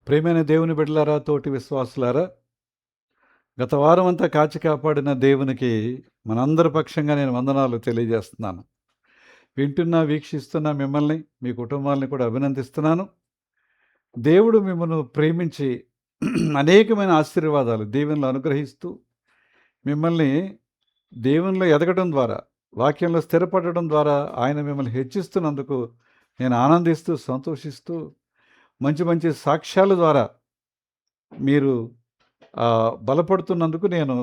ప్రియమైన దేవుని బిడ్డలారా, తోటి విశ్వాసులారా, గత వారం అంతా కాచి కాపాడిన దేవునికి మనందరి పక్షంగా నేను వందనాలు తెలియజేస్తున్నాను. వీక్షిస్తున్న మిమ్మల్ని, మీ కుటుంబాలని కూడా అభినందిస్తున్నాను. దేవుడు మిమ్మల్ని ప్రేమించి అనేకమైన ఆశీర్వాదాలు, దీవెనలు అనుగ్రహిస్తూ మిమ్మల్ని దేవునిలో ఎదగడం ద్వారా, వాక్యంలో స్థిరపడడం ద్వారా ఆయన మిమ్మల్ని హెచ్చిస్తున్నందుకు నేను ఆనందిస్తూ, సంతోషిస్తూ, మంచి మంచి సాక్ష్యాల ద్వారా మీరు బలపడుతున్నందుకు నేను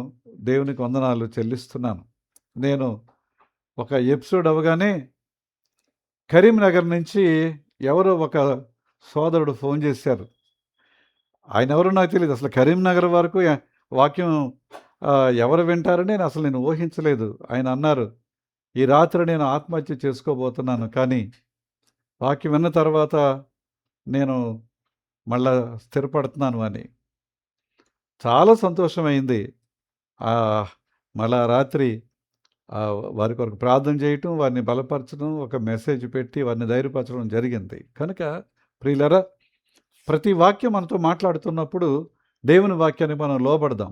దేవునికి వందనాలు చెల్లిస్తున్నాను. నేను ఒక ఎపిసోడ్ అవగానే కరీంనగర్ నుంచి ఎవరో ఒక సోదరుడు ఫోన్ చేశారు. ఆయన ఎవరో నాకు తెలియదు. అసలు కరీంనగర్ వరకు వాక్యం ఎవరు వింటారని నేను ఊహించలేదు. ఆయన అన్నారు, ఈ రాత్రి నేను ఆత్మహత్య చేసుకోబోతున్నాను, కానీ వాక్యం విన్న తర్వాత నేను మళ్ళా స్థిరపడుతున్నాను అని. చాలా సంతోషమైంది. మళ్ళా రాత్రి వారి కొరకు ప్రార్థన చేయటం, వారిని బలపరచడం, ఒక మెసేజ్ పెట్టి వారిని ధైర్యపరచడం జరిగింది. కనుక ప్రియులరా, ప్రతి వాక్యం మనతో మాట్లాడుతున్నప్పుడు దేవుని వాక్యాన్ని మనం లోబడదాం,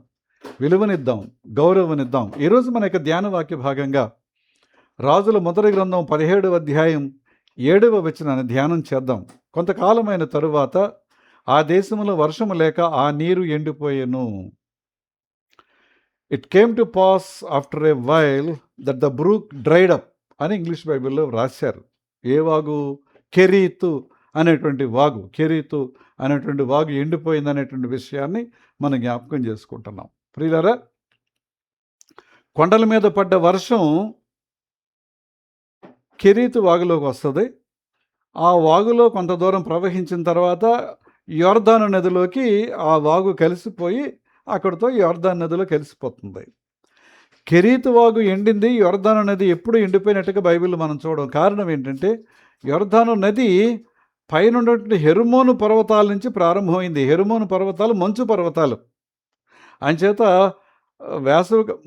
విలువనిద్దాం, గౌరవనిద్దాం. ఈరోజు మన యొక్క ధ్యాన వాక్య భాగంగా రాజుల మొదటి గ్రంథం 17వ అధ్యాయం 7వ వచనాన్ని ధ్యానం చేద్దాం. కొంతకాలమైన తరువాత ఆ దేశంలో వర్షము లేక ఆ నీరు ఎండిపోయెను. It came to pass after a while that the brook dried up అని ఇంగ్లీష్ బైబిల్లో రాశారు. ఏ వాగు? కెరీతు అనేటువంటి వాగు. కెరీతు అనేటువంటి వాగు ఎండిపోయింది అనేటువంటి విషయాన్ని మనం జ్ఞాపకం చేసుకుంటున్నాం. ప్రియులారా, కొండల మీద పడ్డ వర్షం కెరీతు వాగులోకి వస్తుంది. ఆ వాగులో కొంత దూరం ప్రవహించిన తర్వాత యొర్దాను నదిలోకి ఆ వాగు కలిసిపోయి అక్కడితో యొర్దాను నదిలో కలిసిపోతుంది. కెరీతు వాగు ఎండింది, యొర్దాను నది ఎప్పుడు ఎండిపోయినట్టుగా బైబిల్లో మనం చూడం. కారణం ఏంటంటే, యొర్దాను నది పైన హెర్మోను పర్వతాల నుంచి ప్రారంభమైంది. హెర్మోను పర్వతాలు మంచు పర్వతాలు. అంచేత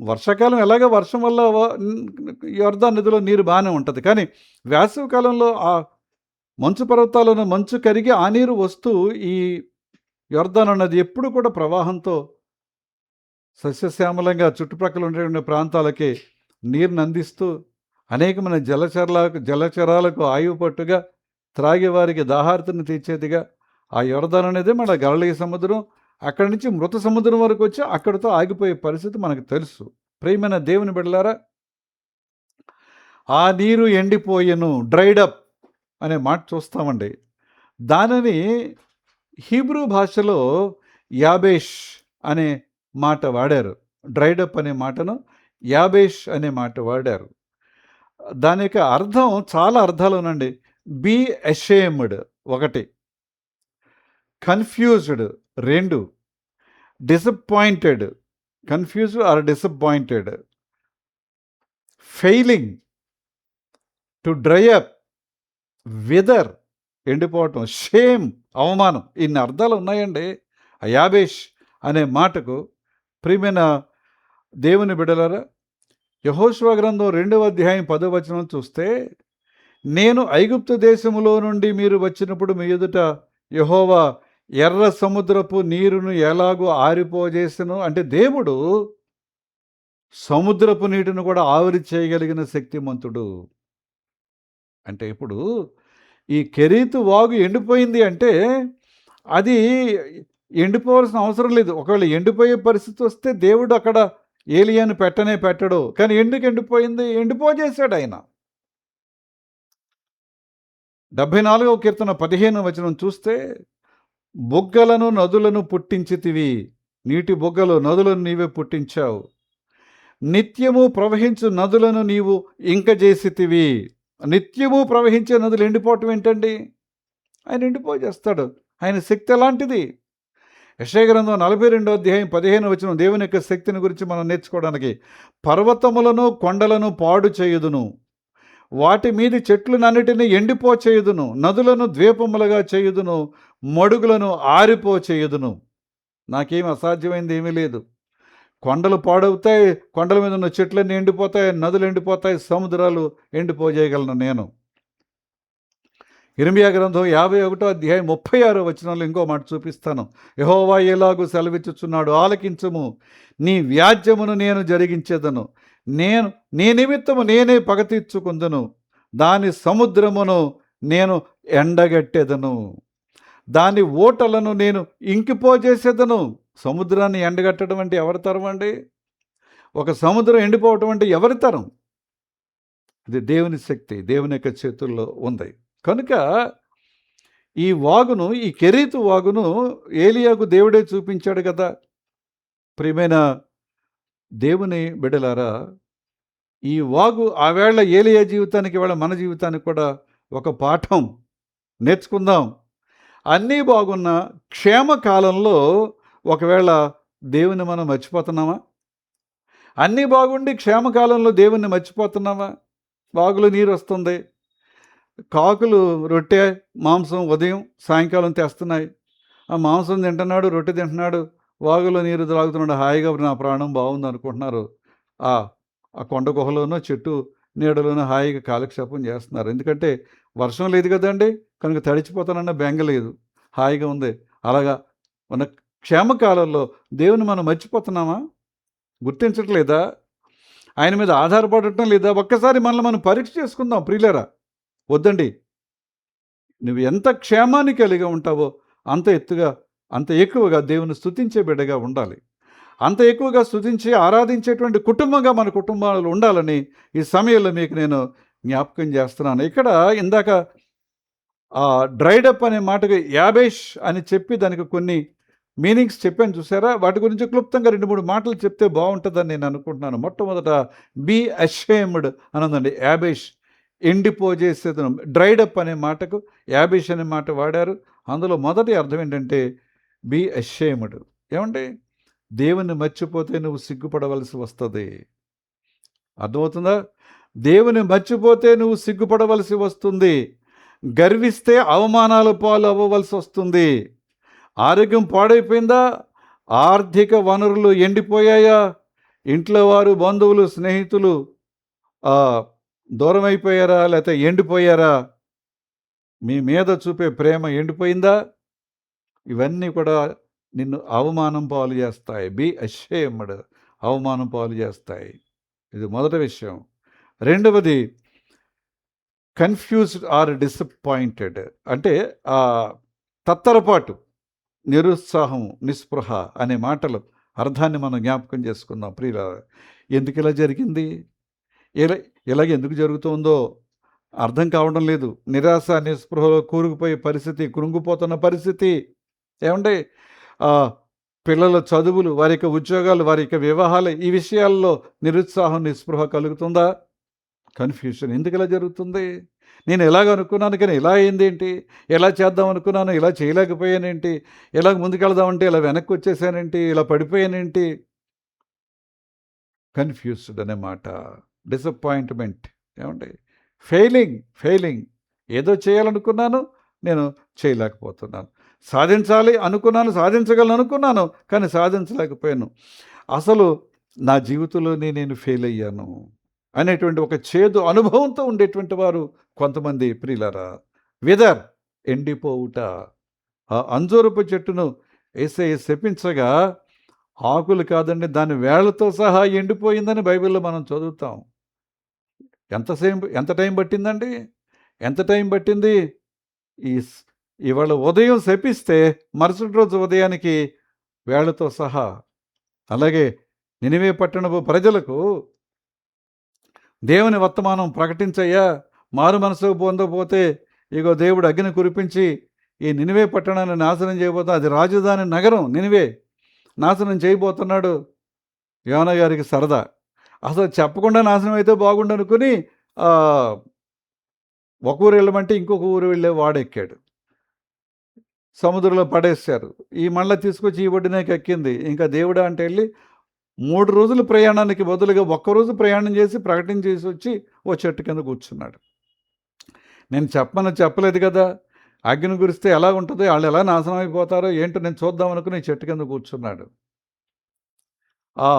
వర్షాకాలం ఎలాగో వర్షం వల్ల యొర్దాను నదిలో నీరు బాగానే ఉంటుంది, కానీ వేసవి కాలంలో ఆ మంచు పర్వతాలను మంచు కరిగి ఆ నీరు వస్తూ ఈ యొర్దాను నది ఎప్పుడు కూడా ప్రవాహంతో సస్యశ్యామలంగా చుట్టుప్రక్కల ఉండే ప్రాంతాలకి నీరుని అందిస్తూ అనేకమైన జలచరాలకు ఆయువు పట్టుగా, త్రాగేవారికి దాహార్తిని తీర్చేదిగా ఆ యొర్దాను అనేది మన గలిలయ సముద్రం, అక్కడి నుంచి మృత సముద్రం వరకు వచ్చి అక్కడితో ఆగిపోయే పరిస్థితి మనకు తెలుసు. ప్రియమైన దేవుని బిడ్డలారా, ఆ నీరు ఎండిపోయెను, డ్రైడ్ అప్ అనే మాట చూస్తామండి. దానిని హీబ్రూ భాషలో యాబేష్ అనే మాట వాడారు. డ్రైడప్ అనే మాటను యాబేష్ అనే మాట వాడారు. దాని యొక్క అర్థం చాలా అర్థాలునండి. Be ashamed 1, confused 2, disappointed, confused or disappointed, failing, to dry up, wither ఎండిపోవటం, షేమ్ అవమానం. ఇన్ని అర్థాలు ఉన్నాయండి ఆ యాబేష్ అనే మాటకు. ప్రియమైన దేవుని బిడ్డలారా, యెహోషువ గ్రంథం 2వ అధ్యాయం 10వ వచనం చూస్తే, నేను ఐగుప్తు దేశములో నుండి మీరు వచ్చినప్పుడు మీ ఎదుట యెహోవా ఎర్ర సముద్రపు నీరును ఎలాగో ఆరిపోజేసెను. అంటే దేవుడు సముద్రపు నీటిని కూడా ఆవిరి చేయగలిగిన శక్తిమంతుడు. అంటే ఇప్పుడు ఈ కెరీతు వాగు ఎండిపోయింది అంటే అది ఎండిపోవాల్సిన అవసరం లేదు. ఒకవేళ ఎండిపోయే పరిస్థితి వస్తే దేవుడు అక్కడ ఏలియాను పెట్టడు. కానీ ఎందుకు ఎండిపోయింది? ఎండిపోజేశాడు ఆయన. 74వ కీర్తన 15వ వచనం చూస్తే, బుగ్గలను నదులను పుట్టించితివి, నీటి బుగ్గలు నదులను నీవే పుట్టించావు, నిత్యము ప్రవహించు నదులను నీవు ఇంకజేసితివి. నిత్యము ప్రవహించే నదులు ఎండిపోవటం ఏంటండి? ఆయన ఎండిపోజేస్తాడు. ఆయన శక్తి ఎలాంటిది? యెషయా గ్రంథం 42వ అధ్యాయం 15వ వచనం దేవుని యొక్క శక్తిని గురించి మనం నేర్చుకోవడానికి, పర్వతములను కొండలను పాడు చేయుదును, వాటి మీది చెట్లనన్నిటినీ ఎండిపోచేయుదును, నదులను ద్వీపములుగా చేయుదును, మడుగులను ఆరిపోచేయుదును. నాకేం అసాధ్యమైంది ఏమీ లేదు. కొండలు పాడవుతాయి, కొండల మీద ఉన్న చెట్లన్నీ ఎండిపోతాయి, నదులు ఎండిపోతాయి, సముద్రాలు ఎండిపోజేయగలను నేను. ఇర్మీయా గ్రంథం 51వ అధ్యాయం 36వ వచనంలో ఇంకో మాట చూపిస్తాను. యెహోవా ఎలాగూ సెలవిచ్చుచున్నాడు, ఆలకించుము, నీ వ్యాజ్యమును నేను జరిగించేదను, నీ నిమిత్తము నేనే పగ తీర్చుకుందును, దాని సముద్రమును నేను ఎండగట్టెదను, దాని ఓటలను నేను ఇంకిపోజేసేదను. సముద్రాన్ని ఎండగట్టడం అంటే ఎవరి తరం అండి? ఒక సముద్రం ఎండిపోవటం అంటే ఎవరి తరం? ఇది దేవుని శక్తి, దేవుని యొక్క చేతుల్లో ఉంది. కనుక ఈ వాగును, ఈ కెరీతు వాగును ఏలియాకు దేవుడే చూపించాడు కదా. ప్రియమైన దేవుని బిడ్డలారా, ఈ వాగు ఆవేళ ఏలియా జీవితానికి, వేళ మన జీవితానికి కూడా ఒక పాఠం నేర్చుకుందాం. అన్నీ బాగున్న క్షేమకాలంలో ఒకవేళ దేవుని మనం మర్చిపోతున్నామా? అన్నీ బాగుండి క్షేమకాలంలో దేవుణ్ణి మర్చిపోతున్నామా? వాగులో నీరు వస్తుంది, కాకులు రొట్టె మాంసం ఉదయం సాయంకాలం తెస్తున్నాయి, ఆ మాంసం తింటున్నాడు, రొట్టె తింటున్నాడు, వాగులో నీరు త్రాగుతున్నాడు, హాయిగా నా ప్రాణం బాగుంది అనుకుంటున్నారు. ఆ కొండ గుహలోనో చెట్టు నీడలోనో హాయిగా కాలక్షేపం చేస్తున్నారు. ఎందుకంటే వర్షం లేదు కదండి, కనుక తడిచిపోతానన్న బెంగ లేదు, హాయిగా ఉంది. అలాగా మన క్షేమకాలంలో దేవుని మనం మర్చిపోతున్నామా? గుర్తించట్లేదా? ఆయన మీద ఆధారపడటం లేదా? ఒక్కసారి మనల్ని మనం పరీక్ష చేసుకుందాం ప్రియులారా. వద్దండి, నువ్వు ఎంత క్షేమాన్ని కలిగి ఉంటావో అంత ఎక్కువగా దేవుని స్తుతించే బిడ్డగా ఉండాలి. అంత ఎక్కువగా స్తుతించి ఆరాధించేటువంటి కుటుంబంగా మన కుటుంబాలు ఉండాలని ఈ సమయంలో మీకు నేను జ్ఞాపకం చేస్తున్నాను. ఇక్కడ ఇందాక డ్రైడప్ అనే మాటకి యాబేష్ అని చెప్పి దానికి కొన్ని మీనింగ్స్ చెప్పాను చూసారా? వాటి గురించి క్లుప్తంగా 2-3 మాటలు చెప్తే బాగుంటుందని నేను అనుకుంటున్నాను. మొట్టమొదట బీ అషేమ్డ్ అన్నదండి. యాబేష్ ఎండిపోజేసేదను. డ్రైడప్ అనే మాటకు యాబేష్ అనే మాట వాడారు. అందులో మొదటి అర్థం ఏంటంటే బీ అషేమ్డ్. ఏమండి? దేవుని మర్చిపోతే నువ్వు సిగ్గుపడవలసి వస్తుంది. అర్థమవుతుందా? దేవుని మర్చిపోతే నువ్వు సిగ్గుపడవలసి వస్తుంది. గర్విస్తే అవమానాల పాలు అవ్వవలసి వస్తుంది. ఆరోగ్యం పాడైపోయిందా? ఆర్థిక వనరులు ఎండిపోయాయా? ఇంట్లో వారు, బంధువులు, స్నేహితులు దూరం అయిపోయారా? లేకపోతే ఎండిపోయారా? మీ మీద చూపే ప్రేమ ఎండిపోయిందా? ఇవన్నీ కూడా నిన్ను అవమానం పాలు చేస్తాయి. బీ అషేమ్డ్, అవమానం పాలు చేస్తాయి. ఇది మొదటి విషయం. రెండవది కన్ఫ్యూజ్డ్ ఆర్ డిసప్పాయింటెడ్, అంటే తత్తరపాటు, నిరుత్సాహం, నిస్పృహ అనే మాటలు అర్థాన్ని మనం జ్ఞాపకం చేసుకుందాం ప్రియులారా. ఎందుకు ఇలా జరిగింది? ఇలాగ ఎందుకు జరుగుతుందో అర్థం కావడం లేదు. నిరాశ, నిస్పృహలో కూరుకుపోయే పరిస్థితి, కృంగిపోతున్న పరిస్థితి. ఏమంటే పిల్లల చదువులు, వారి యొక్క ఉద్యోగాలు, వారి యొక్క వివాహాలు, ఈ విషయాల్లో నిరుత్సాహం, నిస్పృహ కలుగుతుందా? కన్ఫ్యూషన్. ఎందుకు ఇలా జరుగుతుంది? నేను ఎలాగ అనుకున్నాను కానీ ఇలా అయిందేంటి? ఎలా చేద్దాం అనుకున్నాను, ఇలా చేయలేకపోయానేంటి? ఎలాగ ముందుకెళ్దామంటే ఇలా వెనక్కి వచ్చేసానేంటి? ఇలా పడిపోయానేంటి? కన్ఫ్యూజ్డ్ అనే మాట. డిసప్పాయింట్మెంట్. ఏమండి? ఫెయిలింగ్. ఏదో చేయాలనుకున్నాను, నేను చేయలేకపోతున్నాను. సాధించాలి అనుకున్నాను, సాధించగలను అనుకున్నాను, కానీ సాధించలేకపోయాను. అసలు నా జీవితంలోనే నేను ఫెయిల్ అయ్యాను అనేటువంటి ఒక చేదు అనుభవంతో ఉండేటువంటి వారు కొంతమంది ప్రియులారా. వెదర్ ఎండిపోవుట. ఆ అంజూరపు చెట్టును యేసయ్య శపించగా ఆకులు కాదండి, దాని వేళ్లతో సహా ఎండిపోయిందని బైబిల్లో మనం చదువుతాం. ఎంత టైం పట్టిందండి? ఎంత టైం పట్టింది? ఇవాళ ఉదయం శపిస్తే మరుసటి రోజు ఉదయానికి వేళ్లతో సహా. అలాగే నినివే పట్టణపు ప్రజలకు దేవుని వర్తమానం ప్రకటించయ్యా, మారు మనసు పొందకపోతే ఇగో దేవుడు అగ్ని కురిపించి ఈ నినివే పట్టణాన్ని నాశనం చేయబోతున్నా, అది రాజధాని నగరం నినివే, నాశనం చేయబోతున్నాడు. యోనా గారికి సరదా, అసలు చెప్పకుండా నాశనం అయితే బాగుండు అనుకుని ఒక ఊరు వెళ్ళమంటే ఇంకొక ఊరు వెళ్ళే వాడెక్కాడు, సముద్రంలో పడేశారు. ఈ మళ్ళీ తీసుకొచ్చి ఈ ఒడ్డునేకి ఎక్కింది. ఇంకా దేవుడా అంటే వెళ్ళి 3 రోజుల ప్రయాణానికి బదులుగా ఒక్కరోజు ప్రయాణం చేసి ప్రకటన చేసి వచ్చి ఓ చెట్టు కింద కూర్చున్నాడు. నేను చెప్పలేదు కదా, అగ్ని కురిస్తే ఎలా ఉంటుందో, వాళ్ళు ఎలా నాశనం అయిపోతారో ఏంటో నేను చూద్దాం అనుకుని చెట్టు కింద కూర్చున్నాడు. ఆ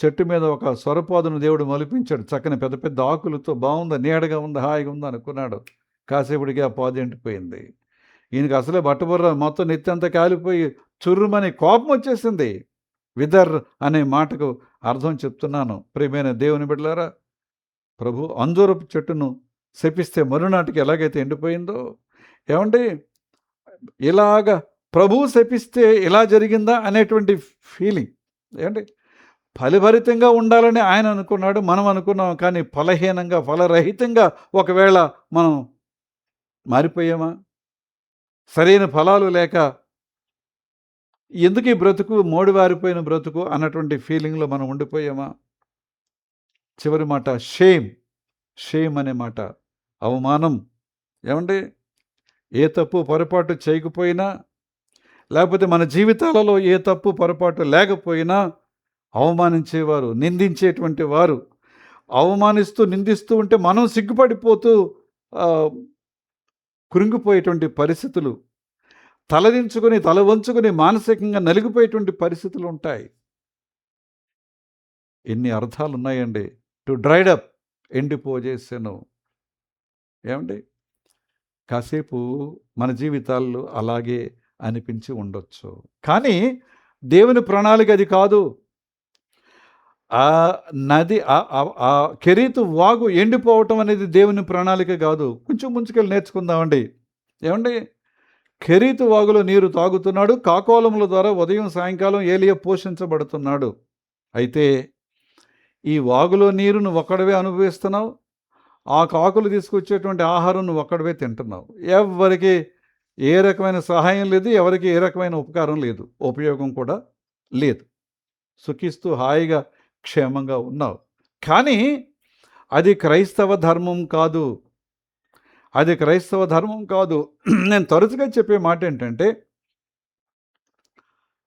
చెట్టు మీద ఒక సొరపాదును దేవుడు మొలిపించాడు, చక్కని పెద్ద పెద్ద ఆకులతో. బాగుంది, నీడగా ఉంది, హాయిగా ఉంది అనుకున్నాడు. కాసేపటికి ఆ పాదు ఎండిపోయింది. ఈయనకి అసలే బట్టబుర్ర మొత్తం నెత్తంతా కాలిపోయి చుర్రుమని కోపం వచ్చేసింది. విదర్ అనే మాటకు అర్థం చెప్తున్నాను. ప్రియమైన దేవుని బిడ్డలారా, ప్రభు అంజూరపు చెట్టును శపిస్తే మరునాటికి ఎలాగైతే ఎండిపోయిందో, ఏమండి ఇలాగ ప్రభువు శపిస్తే ఇలా జరిగిందా అనేటువంటి ఫీలింగ్. ఏమండి ఫలభరితంగా ఉండాలని ఆయన అనుకున్నాడు, మనం అనుకున్నాం. కానీ ఫలహీనంగా, ఫలరహితంగా ఒకవేళ మనం మారిపోయామా? సరైన ఫలాలు లేక ఎందుకు ఈ బ్రతుకు మోడివారిపోయిన బ్రతుకు అన్నటువంటి ఫీలింగ్లో మనం ఉండిపోయామా? చివరి మాట షేమ్ అనే మాట, అవమానం. ఏమండి ఏ తప్పు పొరపాటు చేయకపోయినా, లేకపోతే మన జీవితాలలో ఏ తప్పు పొరపాటు లేకపోయినా అవమానించేవారు, నిందించేటువంటి వారు అవమానిస్తూ నిందిస్తూ ఉంటే మనం సిగ్గుపడిపోతూ కృంగిపోయేటువంటి పరిస్థితులు, తలదించుకొని తల వంచుకొని మానసికంగా నలిగిపోయేటువంటి పరిస్థితులు ఉంటాయి. ఎన్ని అర్థాలు ఉన్నాయండి. టు డ్రైడ్ అప్, ఎండిపోజేసాను. ఏమండి కాసేపు మన జీవితాల్లో అలాగే అనిపించి ఉండొచ్చు. కానీ దేవుని ప్రణాళిక అది కాదు. ఆ నది ఆ కెరీతు వాగు ఎండిపోవటం అనేది దేవుని ప్రణాళిక కాదు. కొంచెం ముంచుకెళ్ళి నేర్చుకుందామండి. ఏమండి కెరీతు వాగులో నీరు తాగుతున్నాడు. కాకోలముల ద్వారా ఉదయం సాయంకాలం ఏలియా పోషించబడుతున్నాడు. అయితే ఈ వాగులో నీరు నువ్వు ఒక్కడవే అనుభవిస్తున్నావు. ఆ కాకులు తీసుకొచ్చేటువంటి ఆహారం నువ్వు ఒక్కడవే తింటున్నావు. ఎవరికి ఏ రకమైన సహాయం లేదు, ఎవరికి ఏ రకమైన ఉపకారం లేదు, ఉపయోగం కూడా లేదు. సుఖిస్తూ హాయిగా క్షేమంగా ఉన్నావు. కానీ అది క్రైస్తవ ధర్మం కాదు. అది క్రైస్తవ ధర్మం కాదు. నేను తరచుగా చెప్పే మాట ఏంటంటే,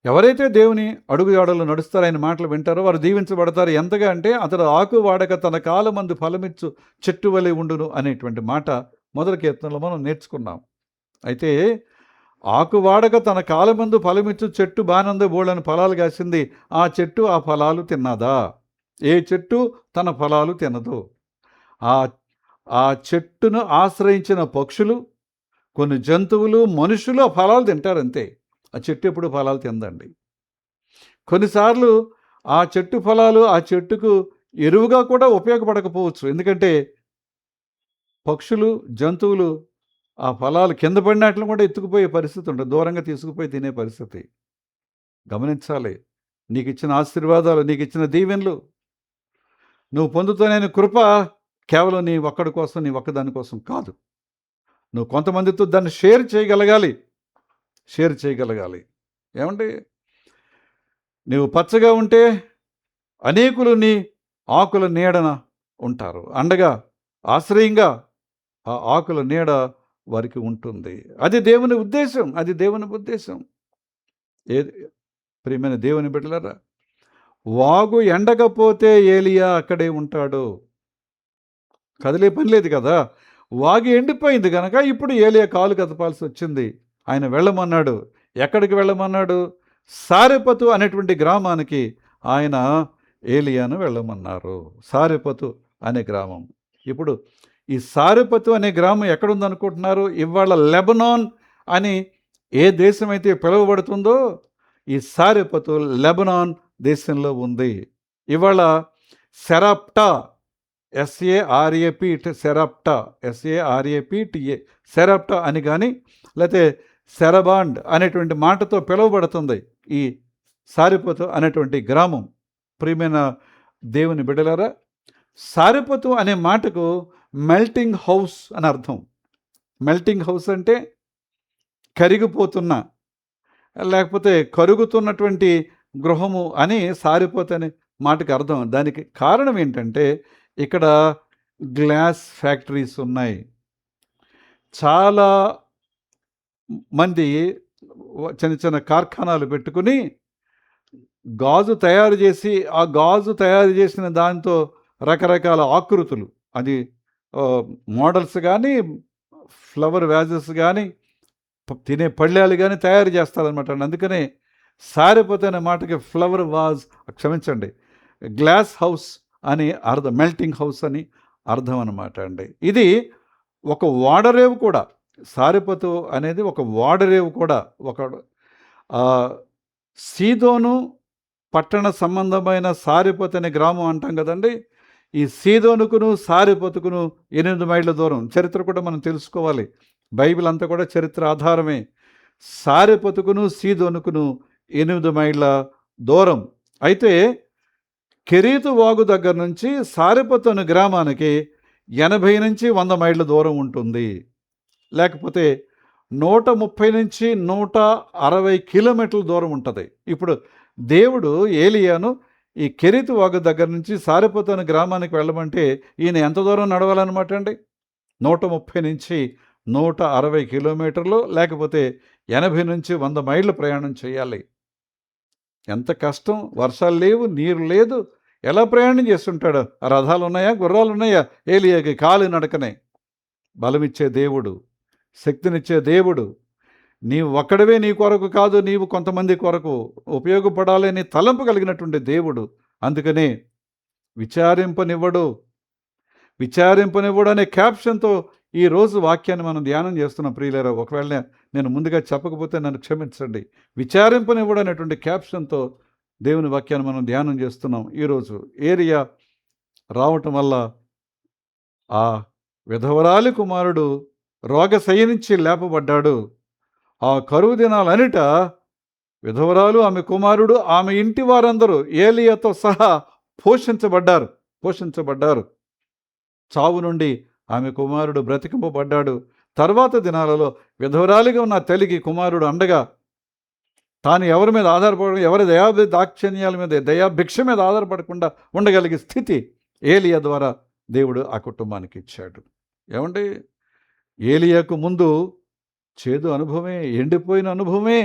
ఎవరైతే దేవుని అడుగుజాడలు నడుస్తారో, ఆయన మాటలు వింటారో వారు దీవించబడతారు. ఎంతగా అంటే అతడు ఆకు వాడక తన కాలమందు ఫలమిచ్చు చెట్టు వలె ఉండును అనేటువంటి మాట మొదటి కీర్తనలో మనం నేర్చుకున్నాం. అయితే ఆకు వాడక తన కాలమందు ఫలమిచ్చు చెట్టు బానంద బోళ్ళని ఫలాలు కాసింది. ఆ చెట్టు ఆ ఫలాలు తిన్నదా? ఏ చెట్టు తన ఫలాలు తినదు. ఆ చెట్టును ఆశ్రయించిన పక్షులు, కొన్ని జంతువులు, మనుషులు ఆ ఫలాలు తింటారంతే. ఆ చెట్టు ఎప్పుడు ఫలాలు తిందండి. కొన్నిసార్లు ఆ చెట్టు ఫలాలు ఆ చెట్టుకు ఎరువుగా కూడా ఉపయోగపడకపోవచ్చు. ఎందుకంటే పక్షులు, జంతువులు ఆ ఫలాలు కింద పడినట్లు కూడా ఎత్తుకుపోయే పరిస్థితి ఉంటుంది. దూరంగా తీసుకుపోయి తినే పరిస్థితి. గమనించాలి. నీకు ఇచ్చిన ఆశీర్వాదాలు, నీకు ఇచ్చిన దీవెనలు, నువ్వు పొందుతున్న కృప కేవలం నీ ఒక్కడి కోసం, నీ ఒక్కదాని కోసం కాదు. నువ్వు కొంతమందితో దాన్ని షేర్ చేయగలగాలి. ఏమంటే నువ్వు పచ్చగా ఉంటే అనేకులు నీ ఆకుల నీడన ఉంటారు. అండగా, ఆశ్రయంగా ఆ ఆకుల నీడ వారికి ఉంటుంది. అది దేవుని ఉద్దేశం. ఏది ప్రియమైన దేవుని బిడ్డలారా, వాగు ఎండకపోతే ఏలియా అక్కడే ఉంటాడు. కదిలే పని లేదు కదా. వాగు ఎండిపోయింది కనుక ఇప్పుడు ఏలియా కాలు కదపాల్సి వచ్చింది. ఆయన వెళ్ళమన్నాడు. ఎక్కడికి వెళ్ళమన్నాడు? సారెపతు అనేటువంటి గ్రామానికి ఆయన ఏలియాను వెళ్ళమన్నారు. సారెపతు అనే గ్రామం. ఇప్పుడు ఈ సారెపతు అనే గ్రామం ఎక్కడుందనుకుంటున్నారు? ఇవాళ లెబనాన్ అని ఏ దేశం అయితే పిలువబడుతుందో ఈ సారెపతు లెబనాన్ దేశంలో ఉంది. ఇవాళ సెరాప్టా, సెరాప్టా అని కానీ, లేకపోతే సెరబాండ్ అనేటువంటి మాటతో పిలువబడుతుంది ఈ సారెపతు అనేటువంటి గ్రామం. ప్రియమైన దేవుని బిడ్డలారా, సారెపతు అనే మాటకు మెల్టింగ్ హౌస్ అని అర్థం. మెల్టింగ్ హౌస్ అంటే కరిగిపోతున్న, లేకపోతే కరుగుతున్నటువంటి గృహము అని సారెపతు అనే మాటకి అర్థం. దానికి కారణం ఏంటంటే ఇక్కడ గ్లాస్ ఫ్యాక్టరీస్ ఉన్నాయి. చాలా మంది చిన్న చిన్న కార్ఖానాలు పెట్టుకుని గాజు తయారు చేసి, ఆ గాజు తయారు చేసిన దాంతో రకరకాల ఆకృతులు, అది మోడల్స్ కానీ, ఫ్లవర్ వ్యాజెస్ కానీ, తినే పళ్ళాలు కానీ తయారు చేస్తారనమాట. అందుకనే సారెపతు అనే మాటకి ఫ్లవర్ వాజ్, క్షమించండి, గ్లాస్ హౌస్ అని అర్థం, మెల్టింగ్ హౌస్ అని అర్థం అనమాట అండి. ఇది ఒక ఓడరేవు కూడా, సారెపతు అనేది ఒక ఓడరేవు కూడా, ఒక సీదోను పట్టణ సంబంధమైన సారెపతు అనే గ్రామం అంటాం కదండి. ఈ సీదోనుకును సారెపతుకును 8 మైళ్ళ దూరం. చరిత్ర కూడా మనం తెలుసుకోవాలి. బైబిల్ అంతా కూడా చరిత్ర ఆధారమే. సారెపతుకును సీదోనుకును 8 మైళ్ళ దూరం. అయితే కెరీతు వాగు దగ్గర నుంచి సారెపతు అనే గ్రామానికి 80 నుంచి 100 మైళ్ళ దూరం ఉంటుంది. లేకపోతే 130 నుంచి 160 కిలోమీటర్ల దూరం ఉంటుంది. ఇప్పుడు దేవుడు ఏలియాను ఈ కెరీతు వాగు దగ్గర నుంచి సారెపతు అనే గ్రామానికి వెళ్ళమంటే ఈయన ఎంత దూరం నడవాలన్నమాట అండి? 130 నుంచి 160 కిలోమీటర్లు, లేకపోతే 80 నుంచి 100 మైళ్ళు ప్రయాణం చేయాలి. ఎంత కష్టం! వర్షాలు లేవు, నీరు లేదు. ఎలా ప్రయాణం చేస్తుంటాడు? ఆ రథాలు ఉన్నాయా, గుర్రాలు ఉన్నాయా? ఏలియాకి కాలి నడకనే. బలమిచ్చే దేవుడు, శక్తినిచ్చే దేవుడు. నీవు ఒక్కడవే నీ కొరకు కాదు, నీవు కొంతమంది కొరకు ఉపయోగపడాలని తలంపు కలిగినటువంటి దేవుడు. అందుకనే విచారింపనివ్వడు అనే క్యాప్షన్తో ఈరోజు వాక్యాన్ని మనం ధ్యానం చేస్తున్నాం ప్రియులారా. ఒకవేళ నేను ముందుగా చెప్పకపోతే నన్ను క్షమించండి. విచారింపనివ్వడు అనేటువంటి క్యాప్షన్తో దేవుని వాక్యాన్ని మనం ధ్యానం చేస్తున్నాం ఈరోజు. ఏలియా రావటం వల్ల ఆ విధవరాలి కుమారుడు రోగశయ్య నుంచి లేపబడ్డాడు. ఆ కరువు దినాలనిట విధవరాలు, ఆమె కుమారుడు, ఆమె ఇంటి వారందరూ ఏలియాతో సహా పోషించబడ్డారు. చావు నుండి ఆమె కుమారుడు బ్రతికింపబడ్డాడు. తర్వాత దినాలలో విధవరాలిగా ఉన్న తల్లికి కుమారుడు అండగా, తాను ఎవరి మీద ఆధారపడకుండా, ఎవరి దాక్షిణ్యాల మీద, దయాభిక్ష మీద ఆధారపడకుండా ఉండగలిగే స్థితి ఏలియా ద్వారా దేవుడు ఆ కుటుంబానికి ఇచ్చాడు. ఏమండి, ఏలియాకు ముందు చేదు అనుభవమే, ఎండిపోయిన అనుభవమే.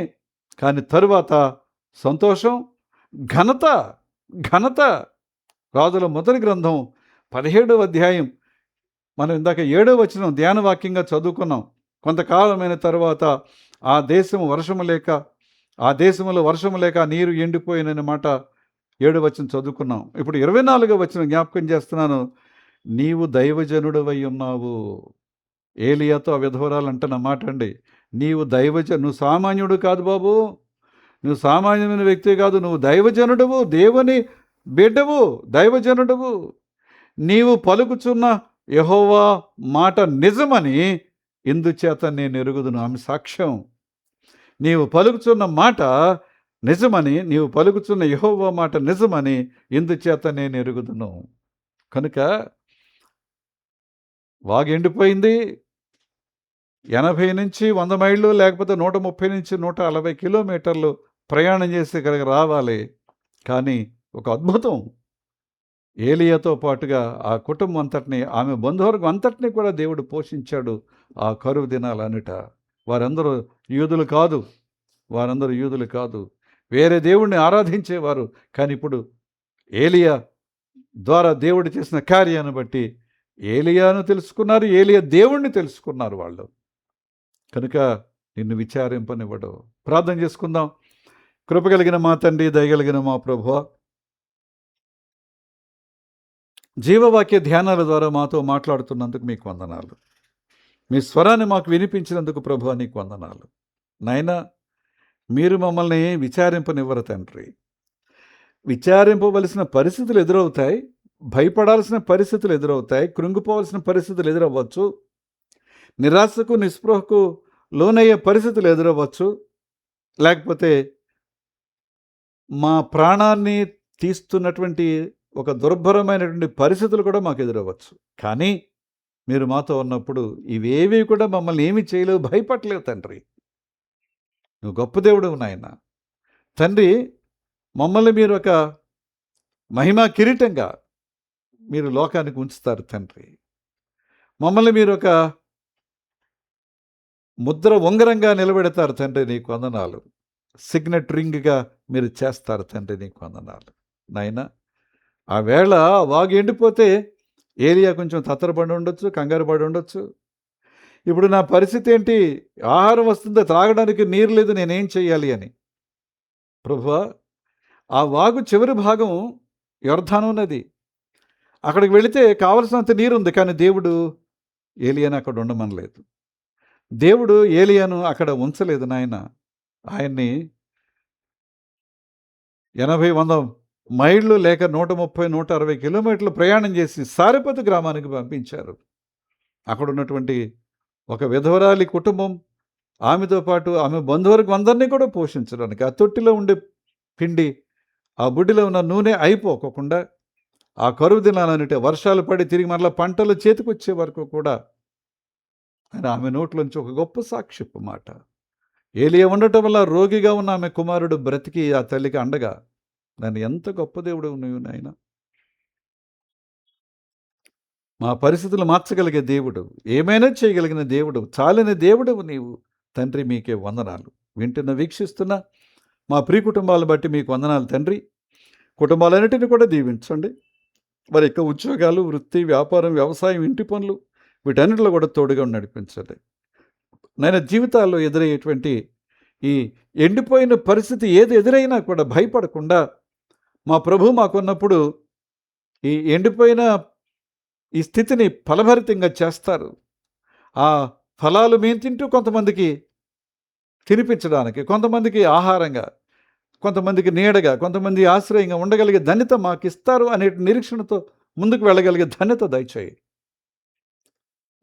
కానీ తరువాత సంతోషం, ఘనత. రాజుల మొదటి గ్రంథం 17వ అధ్యాయం మనం ఇందాక 7వ వచనం ధ్యానవాక్యంగా చదువుకున్నాం. కొంతకాలమైన తర్వాత ఆ దేశంలో వర్షము లేక నీరు ఎండిపోయిన మాట 7వ వచనం చదువుకున్నాం. ఇప్పుడు 24వ వచనం జ్ఞాపకం చేస్తున్నాను. నీవు దైవజనుడవై ఉన్నావు. ఏలియాతో ఆ విధవరాలు అంటున్న మాట అండి. నువ్వు సామాన్యుడు కాదు బాబు, నువ్వు సామాన్యమైన వ్యక్తి కాదు, నువ్వు దైవజనుడువు, దేవుని బిడ్డవు, దైవజనుడువు. నీవు పలుకుచున్న యెహోవా మాట నిజమని ఇందుచేత నేను ఎరుగుదును. ఆమె సాక్ష్యం. నీవు పలుకుచున్న యెహోవా మాట నిజమని ఇందుచేత నేను ఎరుగుదును. కనుక వాగు ఎండిపోయింది. 80 నుంచి 100 మైళ్ళు, లేకపోతే 130 నుంచి 140 కిలోమీటర్లు ప్రయాణం చేసి ఇక్కడికి రావాలి. కానీ ఒక అద్భుతం, ఏలియాతో పాటుగా ఆ కుటుంబం అంతటిని, ఆమె బంధువర్గం అంతటిని కూడా దేవుడు పోషించాడు ఆ కరువు దినాలన్నిట. వారందరూ యూదులు కాదు, వేరే దేవుణ్ణి ఆరాధించేవారు. కానీ ఇప్పుడు ఏలియా ద్వారా దేవుడు చేసిన కార్యాన్ని బట్టి ఏలియాను తెలుసుకున్నారు, ఏలియా దేవుణ్ణి తెలుసుకున్నారు వాళ్ళు. కనుక నిన్ను విచారింపనివ్వడు. ప్రార్థన చేసుకుందాం. కృపగలిగిన మా తండ్రి, దయగలిగిన మా ప్రభువా, జీవవాక్య ధ్యానాల ద్వారా మాతో మాట్లాడుతున్నందుకు మీకు వందనాలు. మీ స్వరాన్ని మాకు వినిపించినందుకు ప్రభువా నీకు వందనాలు. నాయనా, మీరు మమ్మల్ని విచారింపనివ్వరు తండ్రి. విచారింపవలసిన పరిస్థితులు ఎదురవుతాయి, భయపడాల్సిన పరిస్థితులు ఎదురవుతాయి, కృంగిపోవలసిన పరిస్థితులు ఎదురవ్వచ్చు, నిరాశకు నిస్పృహకు లోనయ్యే పరిస్థితులు ఎదురవ్వచ్చు, లేకపోతే మా ప్రాణాన్ని తీస్తున్నటువంటి ఒక దుర్భరమైనటువంటి పరిస్థితులు కూడా మాకు ఎదురవ్వచ్చు. కానీ మీరు మాతో ఉన్నప్పుడు ఇవేవి కూడా మమ్మల్ని ఏమి చేయలేవు, భయపడలేవు తండ్రి. నువ్వు గొప్ప దేవుడు నాయన. తండ్రి, మమ్మల్ని మీరు ఒక మహిమా కిరీటంగా మీరు లోకానికి ఉంచుతారు తండ్రి. మమ్మల్ని మీరు ఒక ముద్ర ఉంగరంగా నిలబెడతారు తండ్రి, నీకు వందనాలు. సిగ్నెట్ రింగ్గా మీరు చేస్తారు తండ్రి, నీకు వందనాలు. నాయన, ఆ వేళ వాగు ఎండిపోతే ఏలియా కొంచెం తత్తరపడి ఉండొచ్చు, కంగారు పడి ఉండొచ్చు. ఇప్పుడు నా పరిస్థితి ఏంటి? ఆహారం వస్తుందో, త్రాగడానికి నీరు లేదు, నేనేం చెయ్యాలి అని. ప్రభువా, ఆ వాగు చివరి భాగం యొర్దాను నది. అక్కడికి వెళితే కావలసినంత నీరు ఉంది. కానీ దేవుడు ఏలియాను అక్కడ ఉండమనలేదు. దేవుడు ఏలియాను అక్కడ ఉంచలేదు నాయన. ఆయన్ని 80-100 మైళ్ళు లేక 130-160 కిలోమీటర్లు ప్రయాణం చేసి సారెపతు గ్రామానికి పంపించారు. అక్కడ ఉన్నటువంటి ఒక విధవరాలి కుటుంబం, ఆమెతో పాటు ఆమె బంధువర్గం అందరినీ కూడా పోషించడానికి, ఆ తొట్టిలో ఉండే పిండి, ఆ బుడ్డిలో ఉన్న నూనె అయిపోకుండా, ఆ కరువు దినాలన్నిటి వర్షాలు పడి తిరిగి మరలా పంటలు చేతికొచ్చే వరకు కూడా ఆయన ఆమె నోట్లోంచి ఒక గొప్ప సాక్ష్యపు మాట. ఏలియా ఉండటం వల్ల రోగిగా ఉన్న ఆమె కుమారుడు బ్రతికి ఆ తల్లికి అండగా. దాన్ని ఎంత గొప్ప దేవుడు నువ్వు నాయన. మా పరిస్థితులు మార్చగలిగే దేవుడు, ఏమైనా చేయగలిగిన దేవుడు, చాలిన దేవుడవు నీవు తండ్రి. మీకే వందనాలు. వింటున్న వీక్షిస్తున్న మా ప్రియ కుటుంబాలను బట్టి మీకు వందనాలు తండ్రి. కుటుంబాలన్నిటిని కూడా దీవించండి. వారి యొక్క ఉద్యోగాలు, వృత్తి, వ్యాపారం, వ్యవసాయం, ఇంటి పనులు, వీటన్నిటిలో కూడా తోడుగా నడిపించండి. నేను జీవితాల్లో ఎదురయ్యేటువంటి ఈ ఎండిపోయిన పరిస్థితి ఏది ఎదురైనా కూడా భయపడకుండా, మా ప్రభు మాకున్నప్పుడు ఈ ఎండిపోయిన ఈ స్థితిని ఫలభరితంగా చేస్తారు. ఆ ఫలాలు మేము తింటూ కొంతమందికి తినిపించడానికి, కొంతమందికి ఆహారంగా, కొంతమందికి నీడగా, కొంతమంది ఆశ్రయంగా ఉండగలిగే ధన్యత మాకు ఇస్తారు అనే నిరీక్షణతో ముందుకు వెళ్ళగలిగే ధన్యత దయచేయి.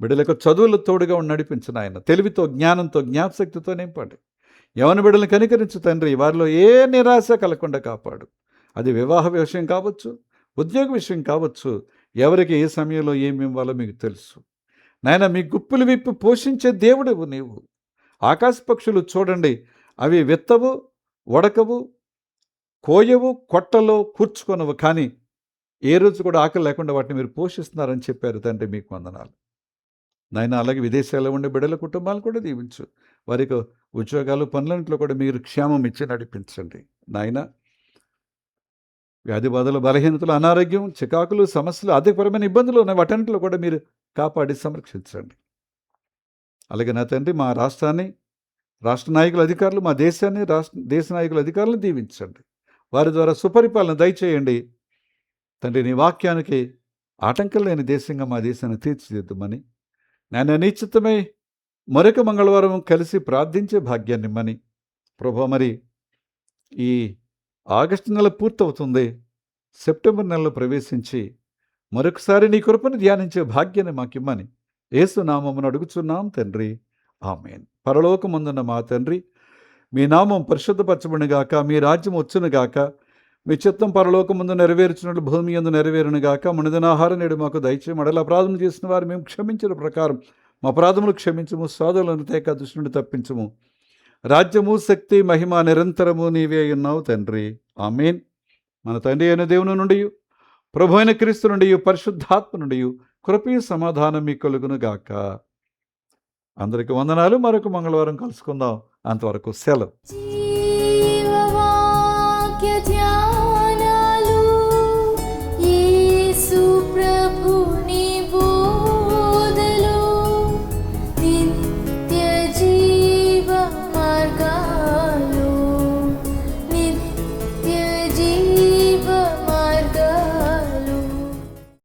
బిడ్డలకు చదువులు తోడుగా నడిపించిన ఆయన, తెలివితో, జ్ఞానంతో, జ్ఞాపశక్తితో నింపండి. యవన బిడ్డలను కనికరించు తండ్రి. వారిలో ఏ నిరాశ కలగకుండా కాపాడు. అది వివాహ విషయం కావచ్చు, ఉద్యోగ విషయం కావచ్చు. ఎవరికి ఏ సమయంలో ఏమి ఇవ్వాలో మీకు తెలుసు నాయన. మీ గుప్పులు విప్పి పోషించే దేవుడవు నీవు. ఆకాశ పక్షులు చూడండి, అవి విత్తవు, వడకవు, కోయవు, కొట్టలో కూర్చుకొనవు, కానీ ఏ రోజు కూడా ఆకలి లేకుండా వాటిని మీరు పోషిస్తున్నారని చెప్పారు తండ్రి. మీకు వందనాలు నాయన. అలాగే విదేశాల్లో ఉండే బిడ్డల కుటుంబాలు కూడా దీవించు. వారికి ఉద్యోగాలు, పనులన్నింటిలో కూడా మీరు క్షేమం ఇచ్చి నడిపించండి నాయన. వ్యాధి బాధలు, బలహీనతలు, అనారోగ్యం, చికాకులు, సమస్యలు, ఆర్థికపరమైన ఇబ్బందులు ఉన్నాయి. వాటన్నింటిలో కూడా మీరు కాపాడి సంరక్షించండి. అలాగే నా తండ్రి, మా రాష్ట్రాన్ని, రాష్ట్ర నాయకుల అధికారులు, మా దేశాన్ని, దేశ నాయకుల అధికారులను దీవించండి. వారి ద్వారా సుపరిపాలన దయచేయండి తండ్రి. నీ వాక్యానికి ఆటంకం లేని దేశంగా మా దేశాన్ని తీర్చిదిద్దుమని, నేను నిశ్చితమై మరొక మంగళవారం కలిసి ప్రార్థించే భాగ్యాన్ని ఇమ్మని ప్రభు. మరి ఈ ఆగస్టు నెల పూర్తవుతుంది, సెప్టెంబర్ నెలలో ప్రవేశించి మరొకసారి నీ కృపను ధ్యానించే భాగ్యాన్ని మాకిమ్మని యేసు నామమును అడుగుచున్నాం తండ్రి. ఆమేన్. పరలోకమందున్న మా తండ్రి, మీ నామం పరిశుద్ధపరచబడునుగాక, మీ రాజ్యం వచ్చునుగాక, మీ చిత్తం పరలోకమందు నెరవేర్చినట్లు భూమి యందు నెరవేరునుగాక. మనదినాహారం నేడు మాకు దయచేయము. మడల అపరాధం చేసిన వారు మేము క్షమించిన ప్రకారం మా అపరాధములు క్షమించము. సోదరులను తేక దుష్టు నుండి తప్పించము. రాజ్యము, శక్తి, మహిమ నిరంతరము నీవే ఉన్నావు తండ్రి. ఆమేన్. మన తండ్రి అయిన దేవుని నుండి, ప్రభు అయిన క్రీస్తు నుండి, పరిశుద్ధాత్మ నుండి కృపీ సమాధానం మీకు కలుగునుగాక. అందరికీ వందనాలు. మరొక మంగళవారం కలుసుకుందాం. అంతవరకు సెలవు.